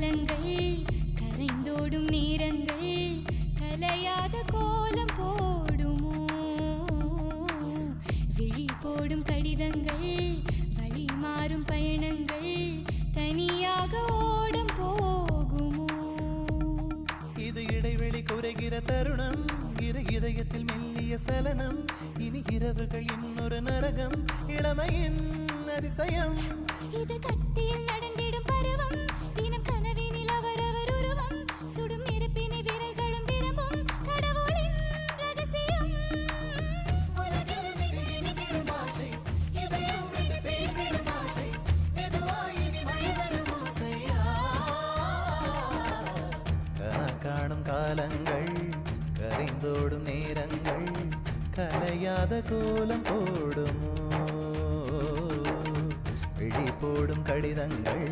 காலங்கள் கரைந்தோடும் நேரங்கள் கலையாத கோலம் போடுமோ விழி போடும் கடிதங்கள் வழி மாறும் பயணங்கள் தனியாக ஓடம் போகுமோ இது இடைவெளி குறைகிற தருணம் இரு இதயத்தில் மெல்லிய சலனம் இனி இரவுகள் இன்னொரு நரகம் இளமையின் அதிசயம் இது கத்தியில் நடந்திடும் பருவம் தினம் கனவினில் அவரவர் உருவம் சுடும் நெருப்பினை விரல்களும் விரும்பும் கடவுளின் ரகசியம் காணும் காலங்கள் கரைந்தோடும் நேரங்கள் கலையாத கோலம் போடுமோ விழி போடும் கடிதங்கள்